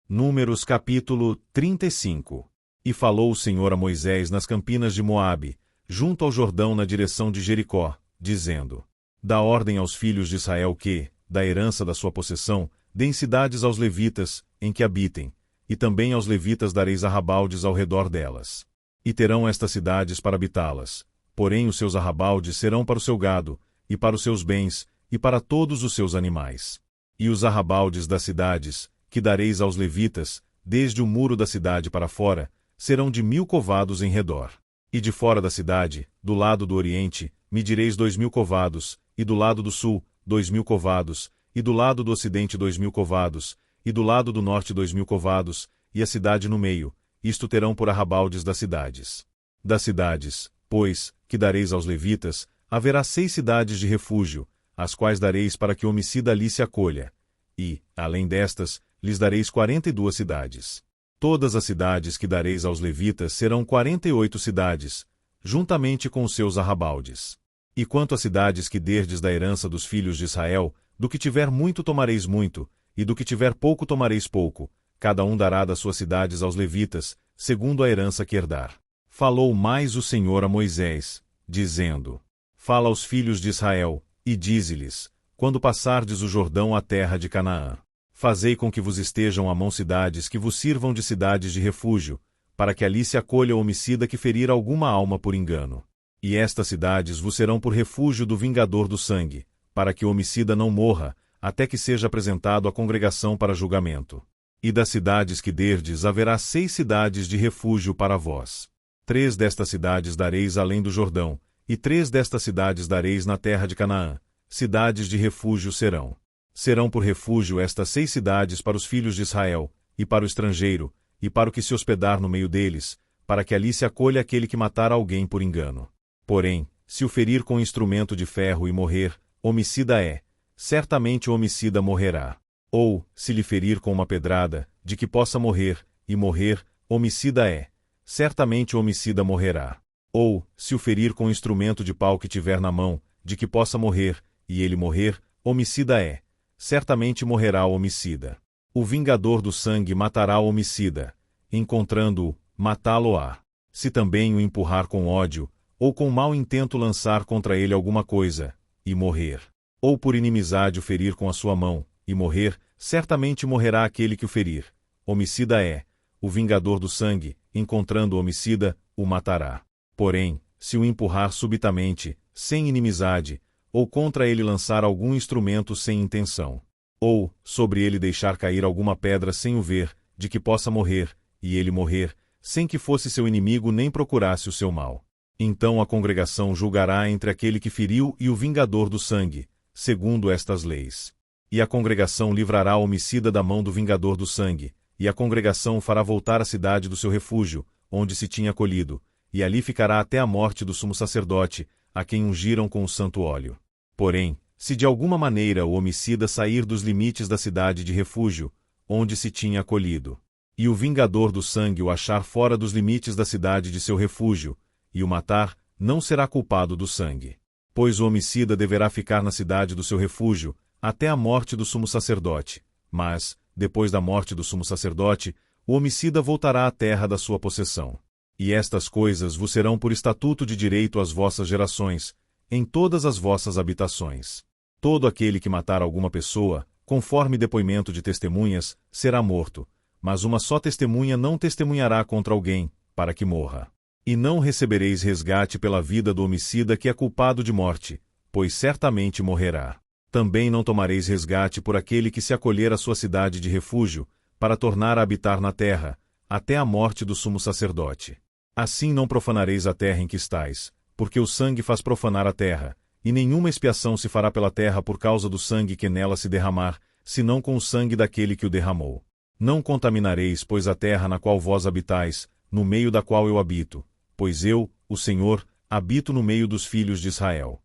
Números capítulo 35. E falou o Senhor a Moisés nas campinas de Moabe, junto ao Jordão na direção de Jericó, dizendo: Dá ordem aos filhos de Israel que, da herança da sua possessão, deem cidades aos levitas, em que habitem, e também aos levitas dareis arrabaldes ao redor delas. E terão estas cidades para habitá-las, porém os seus arrabaldes serão para o seu gado, e para os seus bens, e para todos os seus animais. E os arrabaldes das cidades, que dareis aos levitas, desde o muro da cidade para fora, serão de 1000 covados em redor. E de fora da cidade, do lado do oriente, medireis 2000 covados, e do lado do sul, 2000 covados, e do lado do ocidente 2000 covados, e do lado do norte 2000 covados, e a cidade no meio, isto terão por arrabaldes das cidades. Das cidades, pois, que dareis aos levitas, haverá 6 cidades de refúgio, as quais dareis para que o homicida ali se acolha. E, além destas, lhes dareis 42 cidades. Todas as cidades que dareis aos levitas serão 48 cidades, juntamente com os seus arrabaldes. E quanto às cidades que derdes da herança dos filhos de Israel, do que tiver muito tomareis muito, e do que tiver pouco tomareis pouco, cada um dará das suas cidades aos levitas, segundo a herança que herdar. Falou mais o Senhor a Moisés, dizendo: Fala aos filhos de Israel, e dize-lhes: Quando passardes o Jordão à terra de Canaã, fazei com que vos estejam à mão cidades que vos sirvam de cidades de refúgio, para que ali se acolha o homicida que ferir alguma alma por engano. E estas cidades vos serão por refúgio do vingador do sangue, para que o homicida não morra, até que seja apresentado à congregação para julgamento. E das cidades que derdes haverá 6 cidades de refúgio para vós. 3 destas cidades dareis além do Jordão, e 3 destas cidades dareis na terra de Canaã. Cidades de refúgio serão. Serão por refúgio estas 6 cidades para os filhos de Israel, e para o estrangeiro, e para o que se hospedar no meio deles, para que ali se acolha aquele que matar alguém por engano. Porém, se o ferir com instrumento de ferro e morrer, homicida é, certamente o homicida morrerá. Ou, se lhe ferir com uma pedrada, de que possa morrer, e morrer, homicida é, certamente o homicida morrerá. Ou, se o ferir com instrumento de pau que tiver na mão, de que possa morrer, e ele morrer, homicida é, certamente morrerá o homicida. O vingador do sangue matará o homicida, encontrando-o, matá-lo-á. Se também o empurrar com ódio, ou com mau intento lançar contra ele alguma coisa, e morrer. Ou por inimizade o ferir com a sua mão, e morrer, certamente morrerá aquele que o ferir. Homicida é, o vingador do sangue, encontrando o homicida, o matará. Porém, se o empurrar subitamente, sem inimizade, ou contra ele lançar algum instrumento sem intenção, ou, sobre ele deixar cair alguma pedra sem o ver, de que possa morrer, e ele morrer, sem que fosse seu inimigo nem procurasse o seu mal. Então a congregação julgará entre aquele que feriu e o vingador do sangue, segundo estas leis. E a congregação livrará o homicida da mão do vingador do sangue, e a congregação o fará voltar à cidade do seu refúgio, onde se tinha acolhido, e ali ficará até a morte do sumo sacerdote, a quem ungiram com o santo óleo. Porém, se de alguma maneira o homicida sair dos limites da cidade de refúgio, onde se tinha acolhido, e o vingador do sangue o achar fora dos limites da cidade de seu refúgio, e o matar, não será culpado do sangue. Pois o homicida deverá ficar na cidade do seu refúgio, até a morte do sumo sacerdote. Mas, depois da morte do sumo sacerdote, o homicida voltará à terra da sua possessão. E estas coisas vos serão por estatuto de direito às vossas gerações, em todas as vossas habitações. Todo aquele que matar alguma pessoa, conforme depoimento de testemunhas, será morto, mas uma só testemunha não testemunhará contra alguém, para que morra. E não recebereis resgate pela vida do homicida que é culpado de morte, pois certamente morrerá. Também não tomareis resgate por aquele que se acolher à sua cidade de refúgio, para tornar a habitar na terra, até a morte do sumo sacerdote. Assim não profanareis a terra em que estais, porque o sangue faz profanar a terra, e nenhuma expiação se fará pela terra por causa do sangue que nela se derramar, senão com o sangue daquele que o derramou. Não contaminareis, pois, a terra na qual vós habitais, no meio da qual eu habito, pois eu, o Senhor, habito no meio dos filhos de Israel.